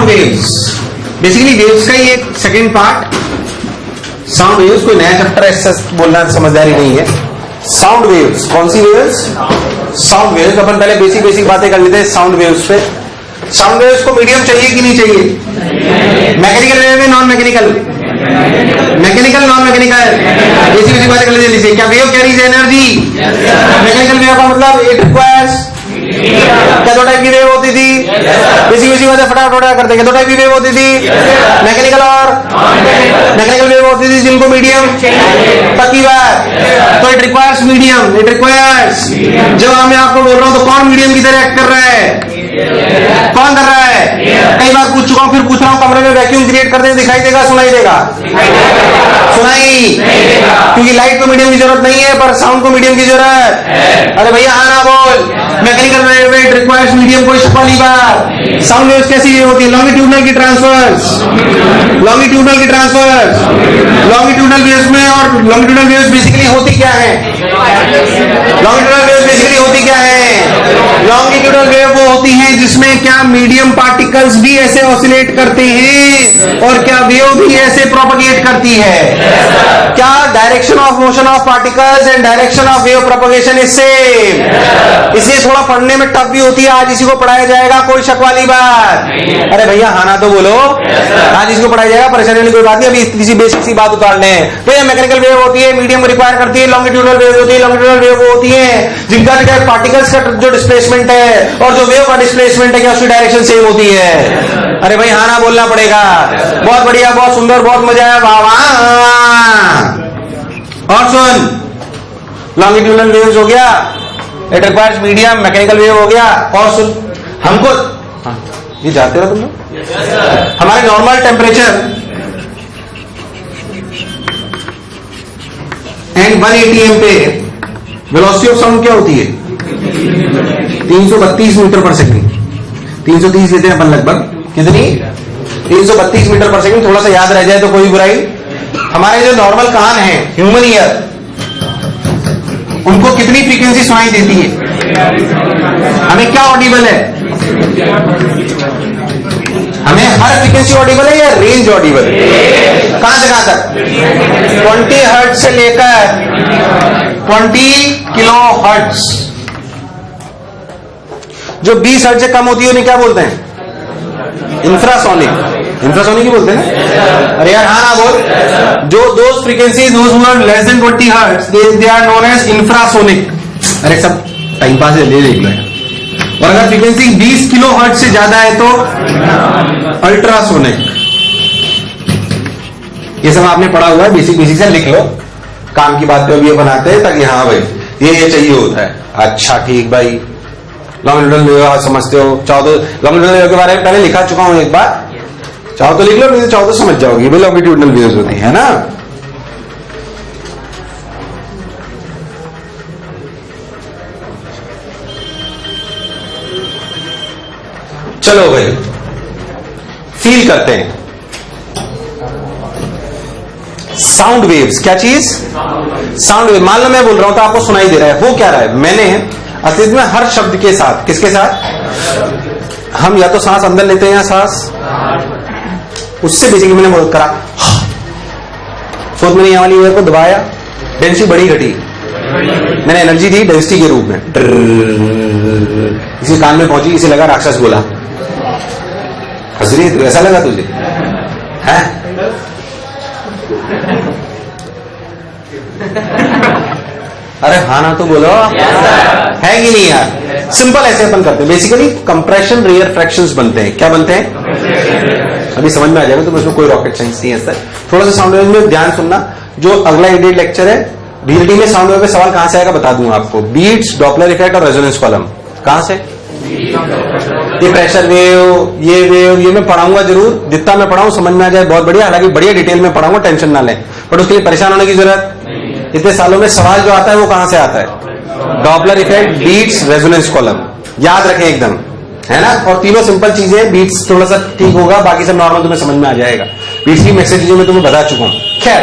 Sound waves, basically waves का ही एक second part sound waves. कोई नया चैप्टर ऐसा बोलना समझदारी नहीं है। साउंड वेव्स, कौन सी वेव्स? Sound waves. अपन पहले बेसिक बेसिक बातें कर लेते हैं साउंड वेव्स पे। साउंड वेव्स को मीडियम चाहिए कि नहीं चाहिए? मैकेनिकल वेव है, non mechanical? Mechanical, non mechanical? Basic basic बातें कर लेते हैं। क्या wave carries energy? Mechanical wave का मतलब इट रिक्वायर्स, क्या दो टाइप की वेव होती थी? बेसिक बेसिक बातें फटाफट करते हैं। दो टाइप की वेव होती थी, मैकेनिकल और मैकेनिकल वेव होती थी जिनको मीडियम पक्की बात। तो it requires medium, it requires. जब मैं आपको बोल रहा हूं तो कौन मीडियम की तरह एक्ट कर रहा है? कौन कर रहा है? कई बार पूछ चुका हूं, फिर पूछ रहा हूं, कमरे में वैक्यूम क्रिएट करते हैं, दिखाई देगा सुनाई देगा? सुनाई, क्योंकि लाइट को मीडियम की जरूरत नहीं है पर साउंड को मीडियम की जरूरत है। अरे भैया हाँ ना बोल। Mechanical wave it requires medium, कोई शक वाली बात। साउंड वेव्स कैसी होती है? लॉन्गिट्यूडनल की ट्रांसफर्स, लॉन्गिट्यूडनल की ट्रांसफर्स, लॉन्गिट्यूडनल वेव्स में। और लॉन्गिट्यूडनल वेव्स बेसिकली होती क्या है? लॉन्गिट्यूडनल वेव्स बेसिकली होती क्या है? लॉन्गिट्यूडनल वेव वो होती है जिसमें क्या मीडियम पार्टिकल्स भी ऐसे ऑसिलेट करते हैं और क्या वेव भी ऐसे प्रोपगेट करती है। क्या direction of motion of particles and direction of wave propagation is same. इसलिए थोड़ा पढ़ने में टफ भी होती है। आज इसी को पढ़ाया जाएगा, कोई शक वाली बात? अरे भैया हाँ ना तो बोलो। आज इसको पढ़ाया जाएगा, परेशानी वाली कोई बात नहीं। अभी किसी बेसिक सी बात उतारने हैं। तो ये मैकेनिकल वेव होती है, मीडियम रिक्वायर करती है। लॉन्गिट्यूडनल वेव होती है, लॉन्गिट्यूडनल वेव वो होती है जिनका पार्टिकल्स का जो डिस्प्लेसमेंट है और जो वेव का डिस्प्लेसमेंट है क्या उसकी डायरेक्शन सेम होती है। अरे भाई हाँ ना बोलना पड़ेगा। बहुत बढ़िया, बहुत सुंदर, बहुत मजा आया, वाह वाह। और सुन, लॉन्गिट्यूडनल वेव्स हो गया, it requires medium, mechanical wave हो गया। और सुन, हमको ये जाते रहो तुम लोग। हमारे नॉर्मल टेम्परेचर एंड 180 एम पे वेलोसिटी ऑफ साउंड क्या होती है? 332 मीटर पर सेकंड। 330 लेते हैं अपन लगभग। कितनी? 332 मीटर पर सेकंड। थोड़ा सा याद रह जाए तो कोई बुराई। हमारे जो नॉर्मल कान है, ह्यूमन ईयर, उनको कितनी फ्रीक्वेंसी सुनाई देती है? हमें क्या ऑडिबल है? हमें हर फ्रीक्वेंसी ऑडिबल है या रेंज ऑडिबल है? कहां से कहां तक? 20 हर्ट्ज से लेकर 20 किलो हर्ट्ज। जो 20 हर्ट्ज से कम होती है उन्हें क्या बोलते हैं? इंफ्रासोनिक। इंफ्रासोनिक ही बोलते हैं ना? अरे यार हाँ ना बोल। जो those frequencies less than 20 hertz they are known as infrasonic. अरे सब टाइम पास ले देख लो। और अगर फ्रीक्वेंसी 20 किलो हर्ट्ज से ज्यादा है तो अल्ट्रासोनिक। ये सब आपने पढ़ा हुआ है, बेसिक बेसिक से लिख लो। काम की बात पे भी बनाते हैं ताकि हाँ भाई ये चाहिए होता है। अच्छा ठीक भाई, लॉन्गिट्यूडनल वेव समझते हो? चाहो तो लॉन्गिट्यूडनल वेव के बारे में पहले लिखा चुका हूं एक बार, चाहो तो लिख लो, नहीं तो चाहो तो समझ जाओगी भाई लॉन्गिट्यूडनल वेव्स होती है ना। चलो भाई फील करते हैं साउंड वेव्स। क्या चीज? Sound wave. मान लो मैं बोल रहा हूं तो आपको सुनाई दे रहा है, वो क्या रहा है? मैंने असलियत में हर शब्द के साथ, किसके साथ? हम या तो सांस अंदर लेते हैं या सांस, उससे बेसिकली मैंने बोल करा। फोर्थ मैंने यहां वाली वेव को दबाया, डेंसिटी बढ़ी घटी, मैंने एनर्जी दी डेंसिटी के रूप में। इसी कान में पहुंची, इसे लगा राक्षस बोला। हंस रही है तो ऐसा लगा तुझे? है अरे हाँ ना तो बोलो। है कि नहीं यार? सिंपल ऐसे अपन करते हैं। बेसिकली कंप्रेशन रेयर फ्रैक्शंस बनते हैं। क्या बनते हैं? अभी समझ में आ जाएगा, तो इसमें कोई रॉकेट साइंस नहीं है सर। थोड़ा सा साउंड वेव में ध्यान सुनना। जो अगला एडिट लेक्चर है डीएलटी में साउंड वेव पे सवाल कहां से आएगा बता दूंगा आपको। बीट्स, डॉपलर इफेक्ट और रेजोनेंस कॉलम। कहां से? ये प्रेशर वेव, ये मैं पढ़ाऊंगा जरूर। जितना मैं पढ़ाऊं समझ में आ जाए बहुत बढ़िया। हालांकि बढ़िया डिटेल में पढ़ाऊंगा, टेंशन ना लें। बट उसके लिए परेशान होने की जरूरत। इतने सालों में सवाल जो आता है वो कहां से आता है? Doppler effect, beats, resonance column. याद रखें एकदम, है ना। और तीनों सिंपल चीजें। बीट्स थोड़ा सा ठीक होगा, बाकी सब नॉर्मल तुम्हें समझ में आ जाएगा। बीट्स की मैसेज मैं तुम्हें बता चुका हूं। खैर,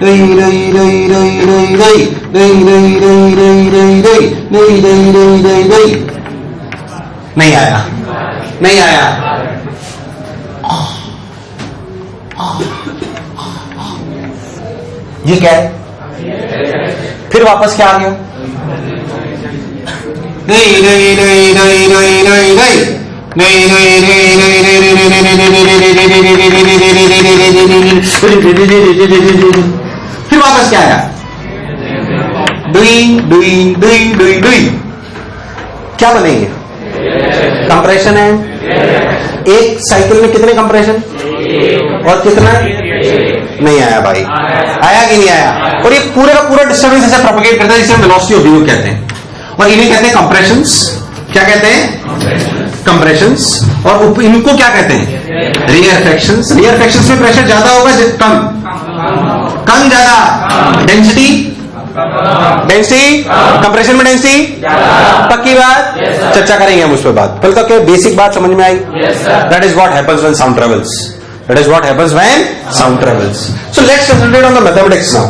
नहीं आया, नहीं आया। ये क्या है? फिर वापस क्या आ गया? नहीं नहीं नहीं नहीं नहीं नहीं नहीं नहीं नहीं नहीं, फिर वापस क्या आया? Doing doing doing doing doing. क्या बनेंगे? कंप्रेशन है। एक साइकिल में कितने कंप्रेशन और कितना? नहीं आया भाई, आया कि नहीं आया? और ये पूरे का पूरा डिस्टर्बेंस ऐसे प्रोपेगेट करता है जिसे हम वेलोसिटी ऑफ वेव कहते हैं, और इन्हें कहते हैं कंप्रेशंस। क्या कहते हैं? कंप्रेशंस। और इनको क्या कहते हैं? रियरफेक्शंस। रियरफेक्शंस में प्रेशर ज्यादा होगा, कम कम ज्यादा। डेंसिटी डेंसिटी कंप्रेशन में डेंसिटी। पक्की बात? चर्चा करेंगे हम उस पर बात। पहले तो क्या बेसिक बात समझ में आई? That is what happens when sound travels. That is what happens when sound travels. So let's concentrate on the mathematics now.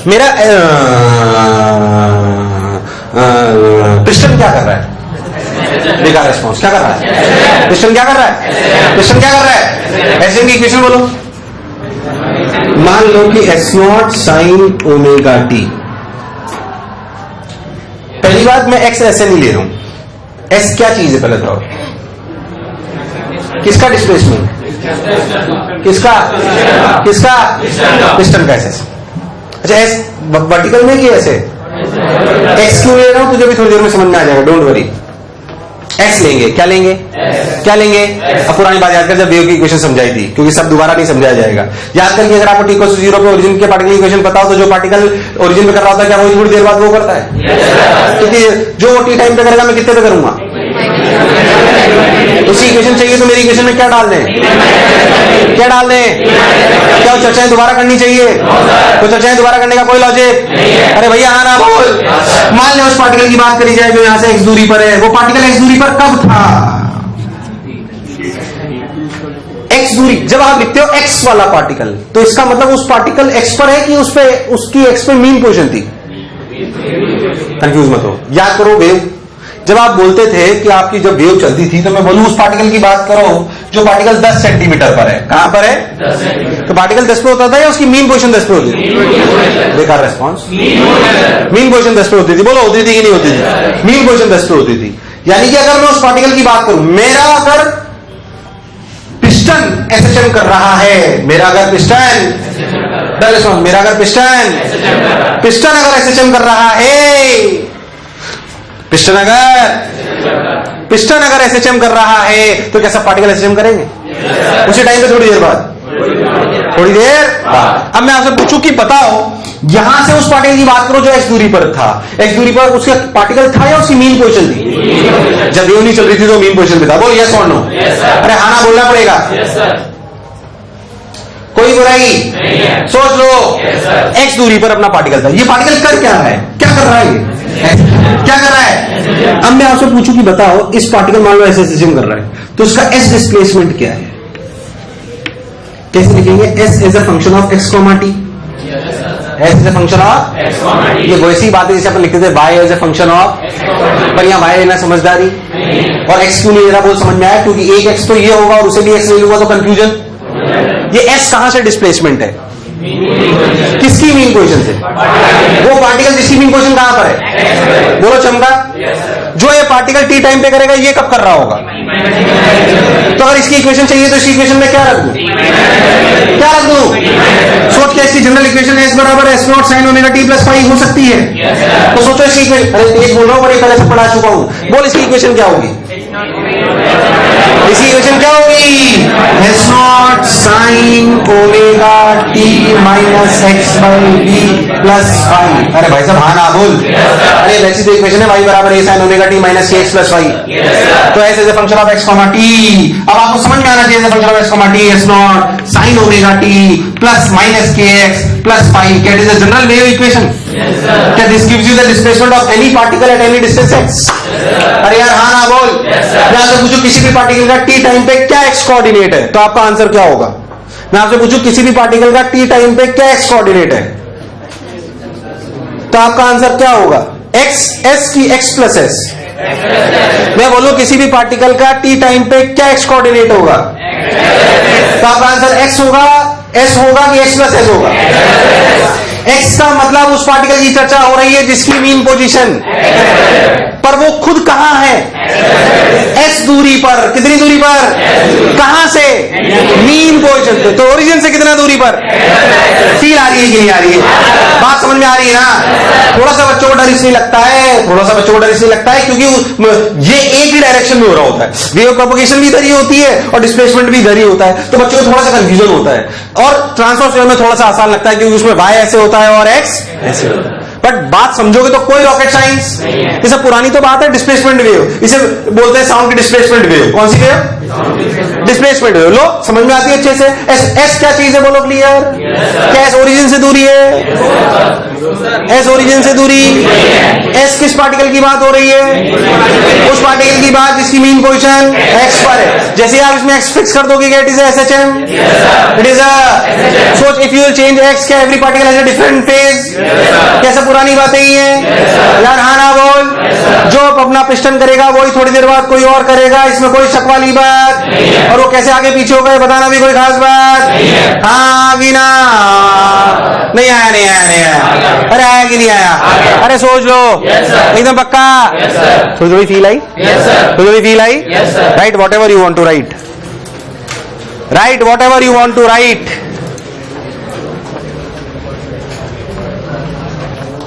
मेरा पिस्टन क्या कर रहा है? देखा रेस्पॉन्स क्या कर रहा है? पिस्टन क्या कर रहा है? पिस्टन क्या कर रहा है? ऐसे की इक्वेशन बोलो। मान लो कि S0 sin ओमेगा टी। पहली बात, मैं एक्स ऐसे नहीं ले रहा हूं। एस क्या चीज है पहले तो? किसका डिस्प्लेसमेंट? किसका? किसका? पिस्टन का एस। अच्छा, एस वर्टिकल में कि ऐसे? एक्स क्यों ले रहा हूं तुझे भी थोड़ी देर में समझ में आ जाएगा, डोंट वरी। एक्स लेंगे, क्या लेंगे? क्या लेंगे? अब पुरानी बात याद कर जब वेव की इक्वेशन समझाई थी, क्योंकि सब दोबारा नहीं समझाया जाएगा। याद करके अगर आपको t = 0 पे ओरिजिन के पार्टिकल इक्वेशन पता हो तो जो पार्टिकल ओरिजिन पे कर रहा होता है क्या वो थोड़ी देर बाद वो करता है? क्योंकि जो t टाइम पे करेगा मैं कितने पे करूंगा? उसी इक्वेशन चाहिए तो मेरी इक्वेशन में क्या डाल दें? क्या डाल दें? क्या वो चर्चाएं दोबारा करनी चाहिए? तो चर्चाएं दोबारा करने का कोई लॉजिक? अरे भैया हाँ ना बोल। मान लो उस पार्टिकल की बात करी जाए जो यहां से x दूरी पर है। वो पार्टिकल x दूरी पर कब था? x दूरी जब आप लिखते हो x वाला पार्टिकल, तो इसका मतलब उस पार्टिकल x पर है कि उस पे उसकी x पे मीन पोजीशन थी? कंफ्यूज मत हो, याद करो वेव। जब आप बोलते थे कि आपकी जब वेव चलती थी तो मैं बोलूं उस पार्टिकल की बात करो जो पार्टिकल 10 सेंटीमीटर पर है। कहां पर है? 10 सेंटीमीटर। तो पार्टिकल 10 पे होता था या उसकी मीन पोजीशन 10 पे होती थी? बेकार रेस्पॉन्स। मीन पोजीशन 10 पे होती थी। बोलो होती थी कि नहीं होती थी? मीन पोजीशन 10 पे होती थी। यानी कि अगर मैं उस पार्टिकल की बात करूं, मेरा अगर पिस्टन एसएचएम कर रहा है, मेरा अगर पिस्टन मेरा अगर पिस्टन अगर एसएचएम कर रहा है, पिस्टन अगर एसएचएम कर रहा है तो क्या सब पार्टिकल एसएचएम करेंगे? उसी टाइम पे थोड़ी देर बाद? थोड़ी देर बाद। अब मैं आपसे पूछूं कि बताओ, यहां से उस पार्टिकल की बात करो जो एक्स दूरी पर था। एक्स दूरी पर उसका पार्टिकल था या उसकी मीन पोजीशन थी? जब वेव नहीं चल रही थी तो मीन पोजीशन पे था। बोल यस और नो? अरे हाँ ना बोलना पड़ेगा। कोई बुराई? सोच लो, एक्स दूरी पर अपना पार्टिकल था। ये पार्टिकल कर क्या रहा है? क्या कर रहा है? क्या कर रहा है? अब मैं आपसे पूछूं कि बताओ, इस पार्टिकल मान लो ऐसे एसएचएम कर रहा है तो उसका एस डिस्प्लेसमेंट क्या है? कैसे लिखेंगे? S as a function of X comma T. S as a function of X comma T. ये वैसी बात है जैसे अपन लिखते थे Y as a function of, पर यहां वाई लेना समझदारी। और एक्स क्यों नहीं ले रहा बोल समझ में आया? क्योंकि एक एक्स तो ये होगा और उसे भी एक्स ले लूंगा तो कंफ्यूजन। ये एस कहां से डिस्प्लेसमेंट है? किसकी मीन पोजीशन से? वो पार्टिकल जिसकी मीन पोजीशन कहां पर है? बोलो चमका। जो ये पार्टिकल टी टाइम पे करेगा ये कब कर रहा होगा? तो अगर इसकी इक्वेशन चाहिए तो इसकी इक्वेशन में क्या रख दूं? क्या रख दूं? सोच के इसकी जनरल इक्वेशन एस बराबर S0 sin omega T plus five हो सकती है। तो सोचो इसकी इक्वेशन, अरे तेज बोल रहा हूं, बड़े पहले से पढ़ा चुका हूं। बोल इसकी इक्वेशन क्या होगी? इसकी इक्वेशन क्या होगी? S0 sin omega T minus X by D plus five. अरे भाई साहब हाँ ना बोल। अरे वैसी तो इक्वेशन है y बराबर a sin omega T minus K X plus five. तो ऐसे as a function of X comma T. अब आपको समझ में आना चाहिए function of X comma T S0 sin omega T plus minus K X plus five. कैट is the general wave equation? क्या this gives you the displacement of any particle at any distance x? अरे यार हाँ ना बोल। मैं आपसे पूछूं किसी भी पार्टिकल का टी टाइम पे क्या एक्स कोऑर्डिनेट है तो आपका आंसर क्या होगा? मैं आपसे पूछूं किसी भी पार्टिकल का टी टाइम पे क्या एक्स कोऑर्डिनेट है, तो आपका आंसर क्या होगा? एक्स एस की एक्स प्लस एस। मैं बोलूं किसी भी पार्टिकल का टी टाइम पे क्या एक्स कोऑर्डिनेट होगा, तो आपका आंसर एक्स होगा, एस होगा कि एक्स प्लस एस होगा? एक्स का मतलब उस पार्टिकल की चर्चा हो रही है जिसकी मीन पोजीशन, पर वो खुद कहां है? एस दूरी पर। कितनी दूरी पर? कहां से? मीन पोजीशन पे। तो ओरिजिन से कितना दूरी पर? फील आ रही है कि नहीं आ रही है? बात समझ में आ रही है ना? थोड़ा सा बच्चों को डर इसलिए लगता है, थोड़ा सा बच्चों को डर इसलिए लगता है क्योंकि ये एक ही डायरेक्शन में हो रहा होता है, वेव प्रोपगेशन भी इधर ही होती है और डिस्प्लेसमेंट भी इधर ही होता है, तो बच्चों को थोड़ा सा कंफ्यूजन होता है। और ट्रांसवर्स वेव में थोड़ा सा आसान लगता है क्योंकि उसमें वाई ऐसे होता है और एक्स ऐसे होता है। बट बात समझोगे तो कोई रॉकेट साइंस, ये सब पुरानी तो बात है। डिस्प्लेसमेंट वेव, इसे बोलते हैं साउंड की डिस्प्लेसमेंट वेव। कौन सी वेव? Displacement wave. लो समझ में आती है अच्छे से। एस क्या चीज है बोलो क्लियर? क्या एस ओरिजिन से दूरी है? एस ओरिजिन से दूरी। एस किस पार्टिकल की बात हो रही है? उस पार्टिकल की बात जिसकी मीन पोजीशन एक्स पर है। जैसे आप इसमें एक्स फिक्स कर दोगे, it is SHM, it is a सोच if you will change X, क्या every particle has a different phase? कैसे पुरानी बातें ही है यार, हाँ ना बोल। जो अपना पिस्टन करेगा वही थोड़ी देर बाद कोई और करेगा, इसमें कोई शक वाली बात। और वो कैसे आगे पीछे हो गए बताना भी कोई खास बात? हाँ भी ना, नहीं आया नहीं आया नहीं आया। अरे आया कि नहीं आया? अरे सोच लो एकदम पक्का। थोड़ी थोड़ी फील आई, थोड़ी थोड़ी फील आई। Write whatever you want to write, write whatever you want to write.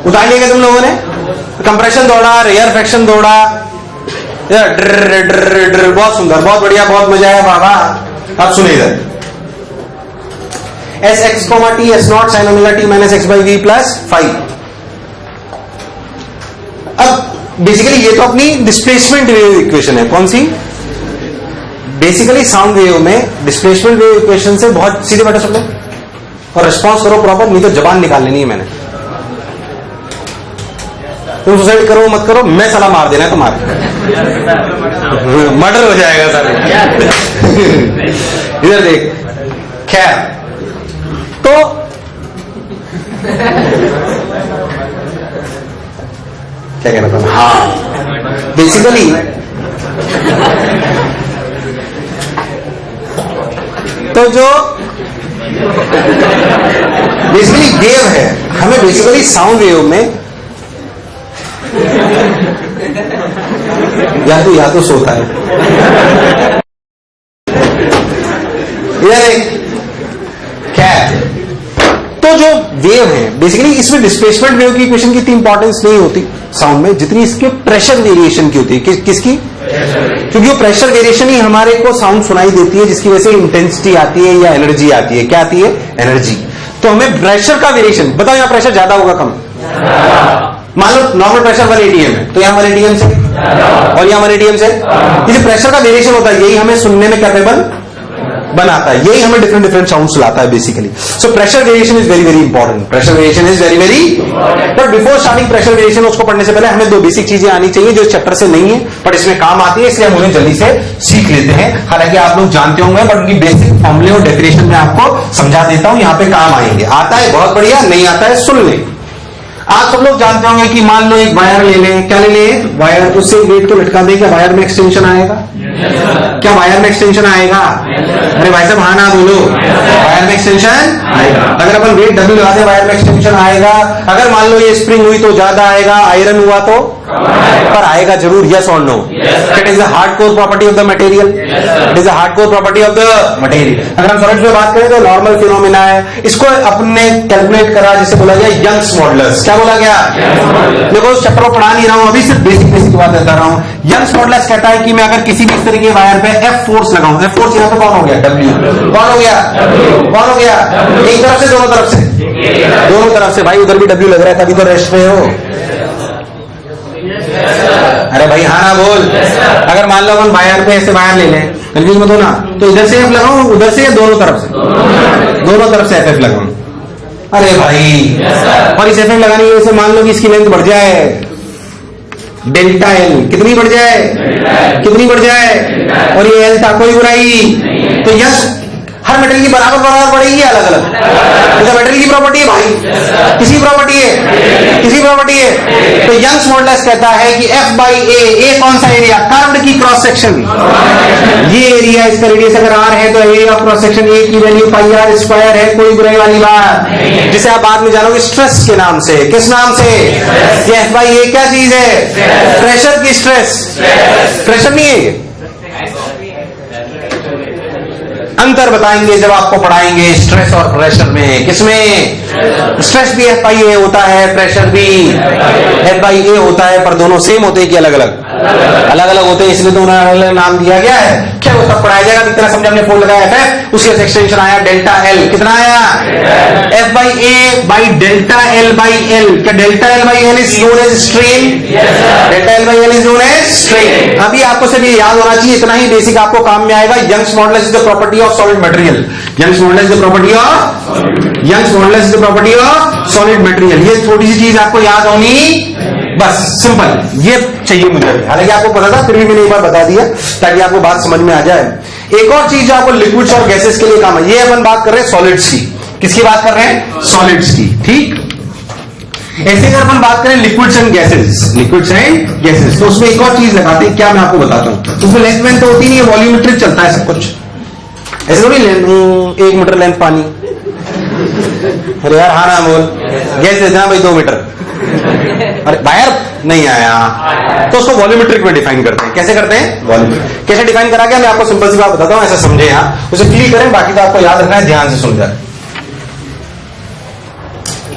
उतार लिया तुम लोगों ने? कंप्रेशन दौड़ा, रेयर फ्रैक्शन दौड़ा, ड्र ड्र ड्र, बहुत सुंदर, बहुत बढ़िया, बहुत मजा आया बाबा। अब सुनिए इधर, S X comma T S naught sine omega T minus X by V plus 5। अब बेसिकली ये तो अपनी डिस्प्लेसमेंट वेव इक्वेशन है। कौन सी? बेसिकली साउंड वेव में डिस्प्लेसमेंट वेव इक्वेशन से बहुत सीधे बैठो सब लोग और रिस्पॉन्स करो प्रॉपर, नहीं तो जबान निकाल लेनी है मैंने। तुम सुसाइड करो मत करो, मैं सलाह मार देना है तुम्हारे, मर्डर हो जाएगा सारे। इधर देख, खैर तो क्या कहना था? हाँ बेसिकली तो जो बेसिकली वेव है, हमें बेसिकली साउंड वेव में या तो सोता है। क्या तो जो वेव है बेसिकली इसमें डिस्प्लेसमेंट वेव की इक्वेशन की इतनी इंपॉर्टेंस नहीं होती साउंड में जितनी इसके प्रेशर वेरिएशन की होती है। किसकी? क्योंकि वो प्रेशर वेरिएशन ही हमारे को साउंड सुनाई देती है, जिसकी वजह से इंटेंसिटी आती है या एनर्जी आती है। क्या आती है? एनर्जी। तो हमें प्रेशर का वेरिएशन बताओ, यहां प्रेशर ज्यादा होगा कम? मान लो नॉर्मल प्रेशर 1 ATM है, तो यहां 1 ATM से और यहां 1 ATM से, ये प्रेशर का वेरिएशन होता है, यही हमें सुनने में कैपेबल बनाता है, यही हमें डिफरेंट डिफरेंट साउंड्स लाता है basically. So pressure variation is very very important, pressure variation is very very. But before starting pressure variation उसको पढ़ने से पहले हमें 2 बेसिक चीजें आनी चाहिए जो इस चैप्टर से नहीं है बट इसमें काम आती है, इसलिए हम उन्हें जल्दी से सीख लेते हैं। हालांकि आप लोग जानते होंगे बट उनकी बेसिक फॉर्मूले और डेफिनेशन में आपको समझा देता हूं, यहां पे काम आएंगे। आता है बहुत बढ़िया, नहीं आता है सुन ले। आप सब लोग जानते होंगे कि मान लो एक वायर ले लें, क्या ले लें? वायर, उससे वेट को लटका दें, क्या वायर में एक्सटेंशन आएगा? क्या वायर में एक्सटेंशन आएगा? अरे भाई साहब हाँ ना बोलो, वायर में एक्सटेंशन आएगा। अगर अपन वेट डब्ल्यू लगा दें वायर में एक्सटेंशन आएगा। अगर मान लो ये स्प्रिंग हुई तो ज्यादा आएगा, आयरन हुआ तो पर आएगा जरूर। यस और no? It is the hardcore property of the material, it is the hardcore property of the material. अगर हम सॉलिड्स में बात करें तो नॉर्मल फिनोमिना है, इसको अपने कैलकुलेट करा जिसे बोला गया यंग्स मॉडुलस। क्या बोला गया? देखो उस चैप्टर को पढ़ा नहीं रहा हूं, अभी सिर्फ बेसिक बेसिक बात बता रहा हूं। यंग्स मॉडुलस कहता है कि मैं अगर किसी भी तरह के वायर पे एफ फोर्स लगाऊं, एफ फोर्स यहां पे कौन हो गया? डब्ल्यू। कौन हो गया? कौन हो गया? एक तरफ से दोनों तरफ से? दोनों तरफ से। भाई उधर भी डब्ल्यू लग रहा है, तभी तो रेस्ट में हो। अरे भाई हाँ ना बोल। अगर मान लो हम वायर पे ऐसे वायर ले लें, कंफ्यूज मत हो ना, तो इधर से एफ लगाऊं, उधर से या दोनों तरफ से? दोनों तरफ से एफ लगाऊं। अरे भाई और इस एफ लगाने की वजह से मान लो कि इसकी लेंथ बढ़ जाए डेल्टा एल, कितनी बढ़ जाए? कितनी बढ़ जाए? और ये एल था कोई बुराई तो यस हर मेटेरियल की बराबर बराबर बढ़ेगी अलग अलग? तो मेटेरियल की प्रॉपर्टी है भाई, किसी प्रॉपर्टी है, किसी प्रॉपर्टी है। तो यंग्स मॉडुलस कहता है कि F बाई ए कौन सा एरिया? कर्व्ड की क्रॉस सेक्शन, ये एरिया, इसका रेडियस अगर R है तो area of cross section A की वैल्यू पाई आर स्क्वायर है, कोई बुराई वाली बात, जिसे आप बाद में जानोगे स्ट्रेस के नाम से। किस नाम से? ये F बाई ए क्या चीज है? प्रेशर की स्ट्रेस, प्रेशर नहीं है ये। अंतर बताएंगे जब आपको पढ़ाएंगे स्ट्रेस और प्रेशर में। किसमें? स्ट्रेस भी F बाई ए होता है, प्रेशर भी F बाई ए होता है, पर दोनों सेम होते हैं कि अलग अलग? अलग अलग होते हैं, इसलिए दोनों अलग अलग नाम दिया गया है। क्या वो सब पढ़ाया जाएगा? इतना समझ हमने फोल्ड लगाया है, उसके एक्सटेंशन आया डेल्टा एल। कितना आया? F by A by delta L by L. क्या delta L by L is known as strain? Delta L by L is known as strain. अभी आपको सिर्फ ये याद होना चाहिए, इतना ही बेसिक आपको काम में आएगा। Young's modulus is the property of solid material. Young's modulus is the property of, Young's modulus is the property of solid material. ये थोड़ी सी चीज आपको याद होनी, बस सिंपल ये चाहिए मुझे। हालांकि आपको पता था, फिर भी मैंने एक बार बता दिया ताकि आपको बात समझ में आ जाए। एक और चीज जो आपको लिक्विड्स और गैसेस के लिए काम है, ये अपन बात कर रहे हैं सॉलिड्स की। किसकी बात कर रहे हैं? सॉलिड्स की। ठीक, ऐसे अगर अपन बात करें liquids and gases, liquids and gases, तो उसमें एक और चीज लगाते हैं। क्या? मैं आपको बताता हूं। उसमें लेंथ वेंथ तो होती नहीं है, वॉल्यूमेट्रिक चलता है सब कुछ। ऐसे थोड़ी 1 मीटर लेंथ पानी, अरे यार हाँ ना बोल, गैस देना भाई 2 मीटर, अरे बाहर नहीं आया, तो उसको वॉल्यूमेट्रिक में डिफाइन करते हैं। कैसे करते हैं? वॉल्यूमेट्रिक। कैसे डिफाइन करा गया? मैं आपको सिंपल सी बात बताता हूं, ऐसा समझे यहाँ, उसे फील करें, बाकी तो आपको याद रखना है, ध्यान से समझा।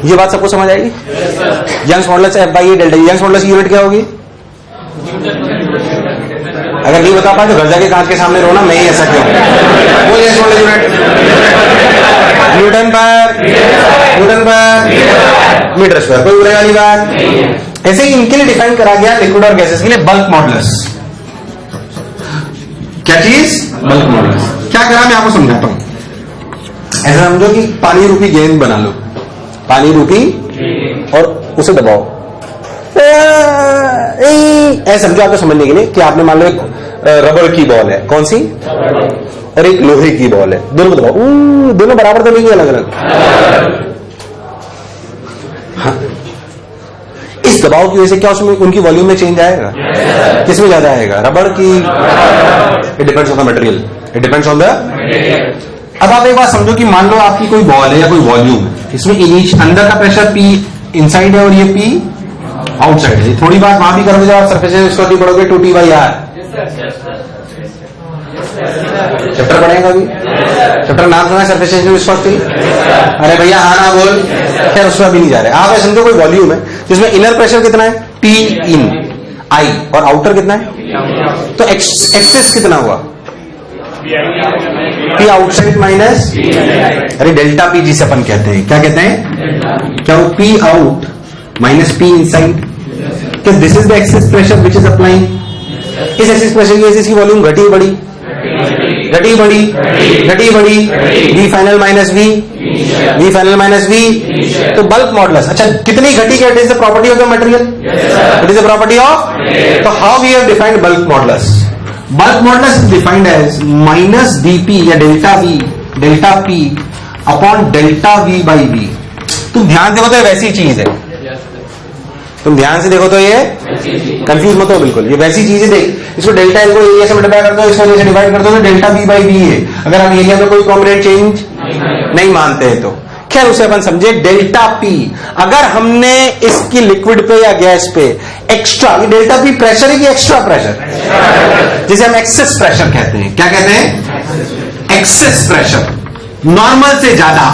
ये बात सबको समझ आएगी? Young's modulus F by A delta. Young's modulus की यूनिट क्या होगी? अगर नहीं बता पाए तो घर जाके कांच के सामने रोना, मैं ही ऐसा क्यों? वो यंग्स मॉडुलस यूनिट न्यूटन पर मीटर स्क्वायर, कोई बुराई वाली बात। ऐसे ही इनके लिए डिफाइन करा गया लिक्विड और गैसेस के लिए बल्क मॉडुलस। क्या चीज? Bulk modulus. क्या करा मैं आपको समझाता हूं। ऐसा समझो कि पानी रूपी गेंद बना लो, पानी रूपी, और उसे दबाओ। ऐसा समझो आपको समझने के लिए कि आपने मान लो एक रबर की बॉल है, कौन सी? और एक लोहे की बॉल है, दोनों को दबाओ। दोनों बराबर तो नहीं है, अलग अलग। हाँ। इस दबाव की वजह से क्या उसमें उनकी वॉल्यूम में चेंज आएगा? किसमें ज्यादा आएगा? रबर की। It depends on the material, it depends on the. अब आप एक बात समझो कि मान लो आपकी कोई बॉल है या कोई वॉल्यूम है, इसमें अंदर का प्रेशर P इनसाइड है और ये P आउटसाइड है। थोड़ी बात वहां भी करोगे जब आप सरफेस विस्कोसिटी पढ़ोगे, 2T बाई R। चैप्टर पढ़ेगा अभी, चैप्टर नाम सुना है सरफेस विस्कोसिटी? अरे भैया हाँ ना बोल, खैर उसमें भी नहीं जा रहे। आप समझो कोई वॉल्यूम है जिसमें इनर प्रेशर कितना है? P इन I, और आउटर कितना है? तो एक्सेस कितना हुआ? P आउटसाइड माइनस, अरे डेल्टा P जिसे अपन कहते हैं, क्या कहते हैं? क्या वो P out minus P inside? This is the excess pressure which is applying. इस एक्सेस प्रेशर की वजह से इसकी वॉल्यूम घटी बढ़ी, घटी बढ़ी, घटी बढ़ी, V final minus V, V final minus V। तो बल्क मॉडुलस, अच्छा कितनी घटी? It is the property of the material, it is the property of. तो how we have defined bulk modulus? Bulk modulus is defined as minus dP या delta V, delta P upon delta V by V। तुम ध्यान देखो तो वैसी चीज है, तुम ध्यान से देखो तो ये कंफ्यूज मत हो बिल्कुल, ये वैसी चीज है। देख, इसको डेल्टा एल को एरिया से मल्टीप्लाई कर दो, इसको एरिया से डिवाइड कर दो, तो डेल्टा V बाई V है। अगर हम एरिया में कोई कॉम्पोनेंट चेंज नहीं मानते हैं तो खैर उसे अपन समझे डेल्टा P। अगर हमने इसकी लिक्विड पे या गैस पे एक्स्ट्रा, ये डेल्टा P प्रेशर है कि एक्स्ट्रा प्रेशर, जिसे हम एक्सेस प्रेशर कहते हैं। क्या कहते हैं? एक्सेस प्रेशर, नॉर्मल से ज्यादा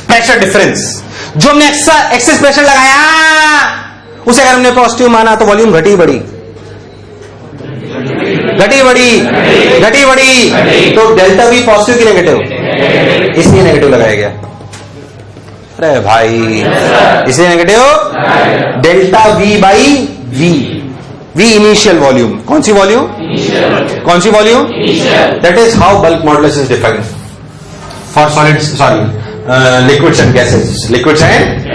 प्रेशर डिफरेंस। जो हमने एक्सेस प्रेशर लगाया उसे अगर हमने पॉजिटिव माना तो वॉल्यूम घटी बढ़ी, घटी बढ़ी, घटी बढ़ी। तो डेल्टा V पॉजिटिव की नेगेटिव? इसलिए नेगेटिव लगाया गया। अरे भाई इसलिए negative. Delta V by V, V initial volume. कौन सी वॉल्यूम? कौन सी volume? That is how bulk modulus is defined for solids, sorry liquids and gases, liquids and.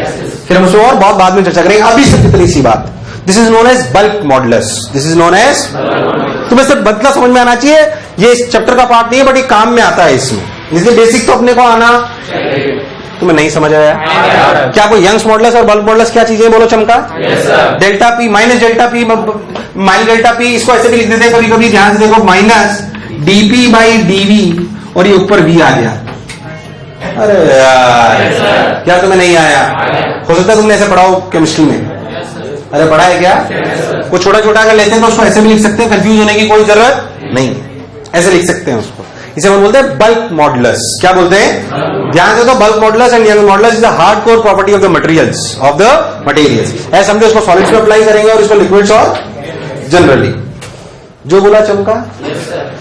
फिर हम उसमें और बहुत बाद में चर्चा करेंगे। अभी सिर्फ इतनी सी बात, this is known as bulk modulus, this is known as. तुम्हें इसमें से मतलब समझ में आना चाहिए, ये इस चैप्टर का पार्ट नहीं है बट ये काम में आता है इसमें, इसलिए बेसिक तो अपने को आना। तुम्हें नहीं समझ आया? क्या कोई यंग्स मॉडुलस और बल्क मॉडुलस क्या चीजें बोलो चमका? Delta P minus delta P minus delta P, इसको ऐसे भी लिख देते हैं कभी कभी, ध्यान से देखो, माइनस डीपी बाई डीवी और ये ऊपर वी आ गया। अरे यार क्या तुम्हें नहीं आया? हो सकता है तुमने ऐसे पढ़ा हो केमिस्ट्री में। अरे पढ़ा है क्या? कुछ छोटा छोटा अगर लेते हैं तो उसको ऐसे भी लिख सकते हैं, कंफ्यूज होने की कोई जरूरत नहीं, ऐसे लिख सकते हैं उसको। इसे हम बोलते हैं बल्क मॉडुलस। क्या बोलते हैं? ध्यान से, तो bulk modulus and young modulus is the hard core property of the materials of the materials. ऐसे समझो इसको सॉलिड्स में अप्लाई करेंगे और इसको लिक्विड्स और जनरली। जो बोला चमका?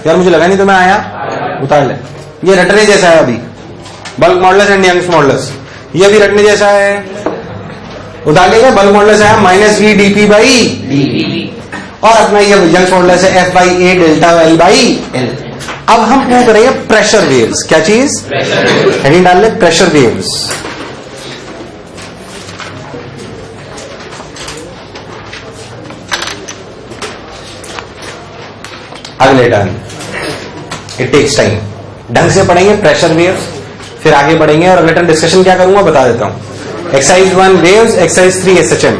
यार मुझे लगा नहीं तुम्हें आया, उतार ले। ये रटने जैसा है अभी, bulk modulus and Young's modulus, ये भी रटने जैसा है। उतार लेगा, बल्क मॉडुलस है minus V DP by D, और अपना ये यंग्स मॉडुलस है F by A delta L by L. अब हम प्रूव करेंगे प्रेशर वेव्स। क्या चीज? हेडिंग डाल ले, प्रेशर वेव्स। अगले टर्न, इट टेक्स टाइम, ढंग से पढ़ेंगे प्रेशर वेव्स, फिर आगे बढ़ेंगे। और अगले टर्न डिस्कशन क्या करूंगा बता देता हूं। Exercise 1 waves, exercise 3 SHM.